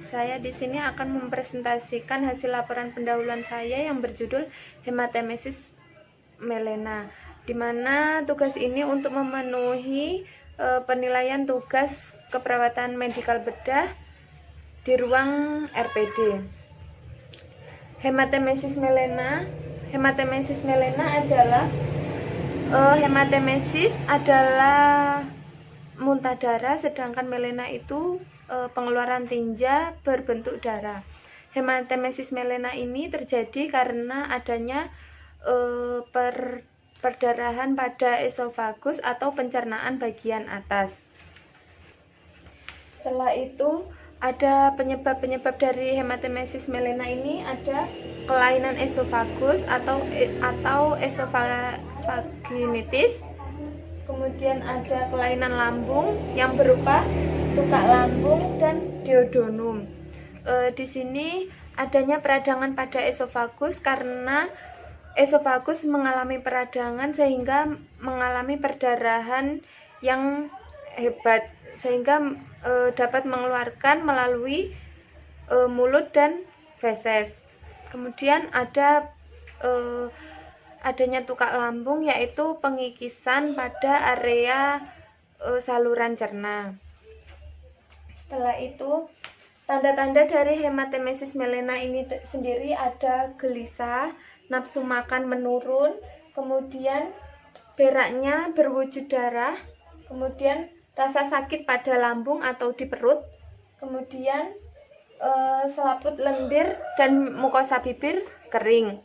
Saya di sini akan mempresentasikan hasil laporan pendahuluan saya yang berjudul Hematemesis melena, di mana tugas ini untuk memenuhi penilaian tugas keperawatan medikal bedah di ruang RPD. Hematemesis melena adalah hematemesis adalah muntah darah, sedangkan melena itu pengeluaran tinja berbentuk darah. Hematemesis melena ini terjadi karena adanya perdarahan pada esofagus atau pencernaan bagian atas. Setelah itu ada penyebab-penyebab dari hematemesis melena ini, ada kelainan esofagus atau esofaginitis. Kemudian ada kelainan lambung yang berupa tukak lambung dan duodenum. Di sini adanya peradangan pada esofagus karena esofagus mengalami peradangan sehingga mengalami perdarahan yang hebat, sehingga dapat mengeluarkan melalui mulut dan feses. Kemudian ada adanya tukak lambung, yaitu pengikisan pada area saluran cerna. Setelah itu, tanda-tanda dari hematemesis melena ini sendiri ada gelisah, nafsu makan menurun, kemudian beraknya berwujud darah, kemudian rasa sakit pada lambung atau di perut, kemudian selaput lendir dan mukosa bibir kering.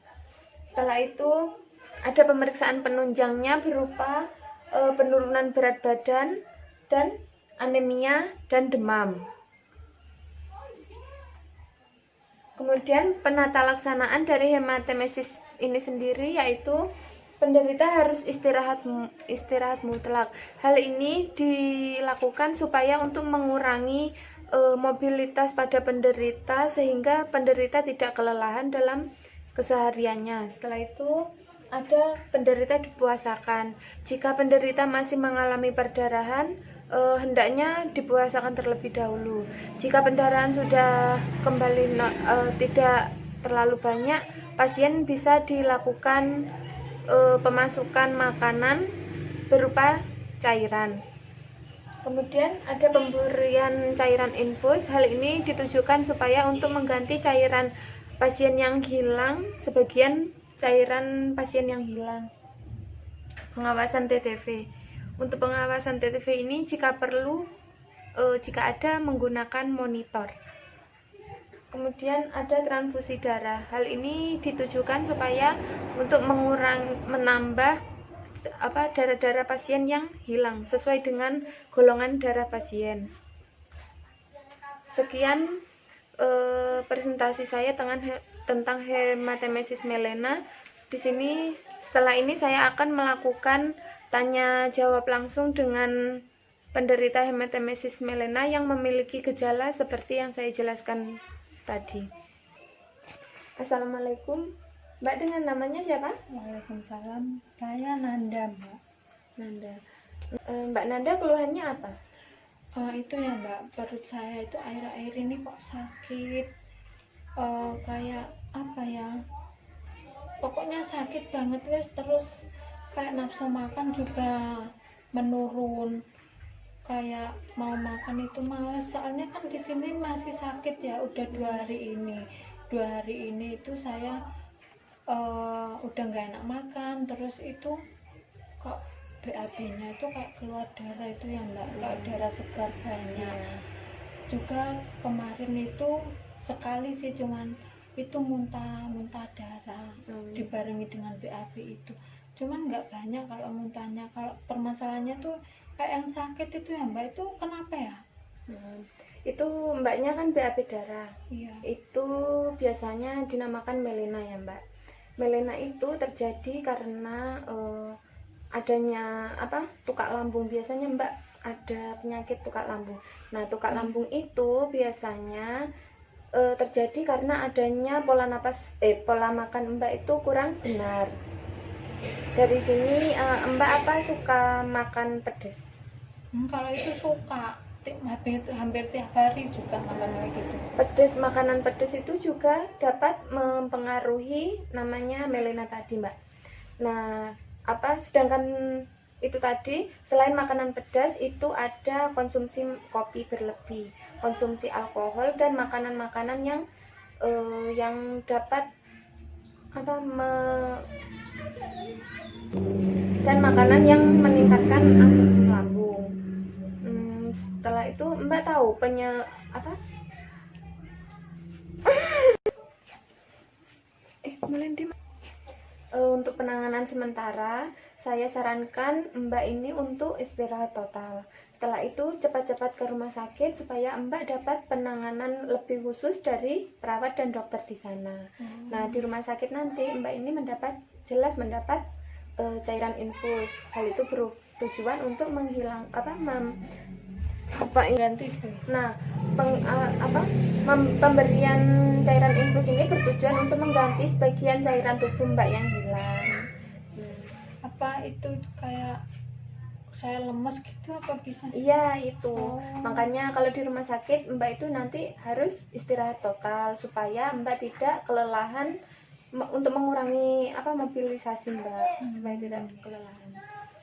Setelah itu ada pemeriksaan penunjangnya berupa penurunan berat badan dan anemia dan demam. Kemudian penata laksanaan dari hematemesis ini sendiri yaitu penderita harus istirahat mutlak. Hal ini dilakukan supaya untuk mengurangi mobilitas pada penderita sehingga penderita tidak kelelahan dalam kesehariannya. Setelah itu ada penderita dipuasakan. Jika penderita masih mengalami perdarahan, hendaknya dipuasakan terlebih dahulu. Jika pendarahan sudah kembali tidak terlalu banyak, pasien bisa dilakukan pemasukan makanan berupa cairan. Kemudian ada pemberian cairan infus. Hal ini ditujukan supaya untuk mengganti cairan pasien yang hilang, sebagian cairan pasien yang hilang. Pengawasan TTV. Untuk pengawasan TTV ini jika perlu, jika ada menggunakan monitor. Kemudian ada transfusi darah. Hal ini ditujukan supaya untuk menambah darah-darah pasien yang hilang sesuai dengan golongan darah pasien. Sekian presentasi saya tentang hematemesis melena. Di sini setelah ini saya akan melakukan tanya jawab langsung dengan penderita hematemesis melena yang memiliki gejala seperti yang saya jelaskan tadi. Assalamualaikum, Mbak, dengan namanya siapa? Waalaikumsalam, saya Nanda, Mbak. Nanda. Mbak Nanda, keluhannya apa? Itu ya Mbak, perut saya itu akhir-akhir ini kok sakit, kayak apa ya, pokoknya sakit banget wes, terus kayak nafsu makan juga menurun, kayak mau makan itu males, soalnya kan di sini masih sakit ya, udah 2 hari ini itu saya udah nggak enak makan, terus itu kok BAB-nya itu kayak keluar darah itu ya Mbak, kayak darah segar banyak. Juga kemarin itu sekali sih, cuman itu muntah darah dibarengi dengan BAB itu, cuman nggak banyak kalau muntahnya. Kalau permasalahannya tuh kayak yang sakit itu ya Mbak, itu kenapa ya? Itu Mbaknya kan BAB darah. Iya. Itu biasanya dinamakan melena ya Mbak. Melena itu terjadi karena adanya tukak lambung. Biasanya Mbak ada penyakit tukak lambung. Nah, tukak lambung itu biasanya terjadi karena adanya pola makan Mbak itu kurang benar. Dari sini Mbak suka makan pedas? Kalau itu suka, hampir tiap hari juga makan kayak gitu. pedes, makanan pedes itu juga dapat mempengaruhi namanya melena tadi, Mbak. Nah, sedangkan itu tadi, selain makanan pedas itu ada konsumsi kopi berlebih, konsumsi alkohol, dan makanan-makanan yang dapat dan makanan yang meningkatkan asam lambung. Setelah itu Mbak tahu untuk penanganan sementara saya sarankan Mbak ini untuk istirahat total. Setelah itu cepat-cepat ke rumah sakit supaya Mbak dapat penanganan lebih khusus dari perawat dan dokter di sana. Nah, di rumah sakit nanti Mbak ini mendapat cairan infus. Hal itu bertujuan untuk pemberian cairan infus ini bertujuan untuk mengganti sebagian cairan tubuh Mbak yang hilang. Apa itu kayak saya lemes gitu apa bisa? Iya, itu. Makanya kalau di rumah sakit Mbak itu nanti harus istirahat total supaya Mbak tidak kelelahan, untuk mengurangi mobilisasi Mbak, supaya tidak kelelahan.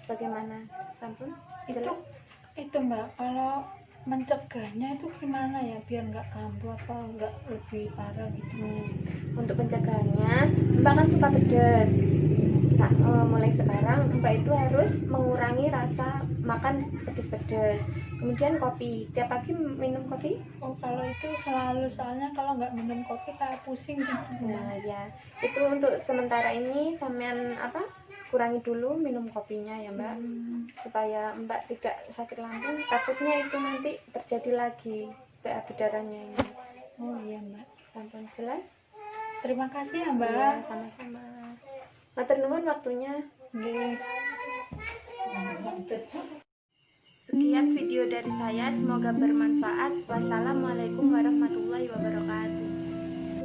Bagaimana? Sampun? Itu Mbak, kalau mencegahnya itu gimana ya biar nggak kambuh apa nggak lebih parah gitu? Untuk pencegahannya, Mbak kan suka pedas. Mulai sekarang Mbak itu harus mengurangi rasa makan pedas-pedas. Kemudian kopi, tiap pagi minum kopi? Oh, kalau itu selalu, soalnya kalau nggak minum kopi kayak pusing gitu. Nah ya, itu untuk sementara ini sampean kurangi dulu minum kopinya ya Mbak, supaya Mbak tidak sakit lambung. Takutnya itu nanti terjadi lagi BAB darahnya ini. Oh iya Mbak, Sampun jelas. terima kasih ya Mbak. Ya, sama-sama. Matur nuwun waktunya. Sekian video dari saya, semoga bermanfaat. Wassalamualaikum warahmatullahi wabarakatuh.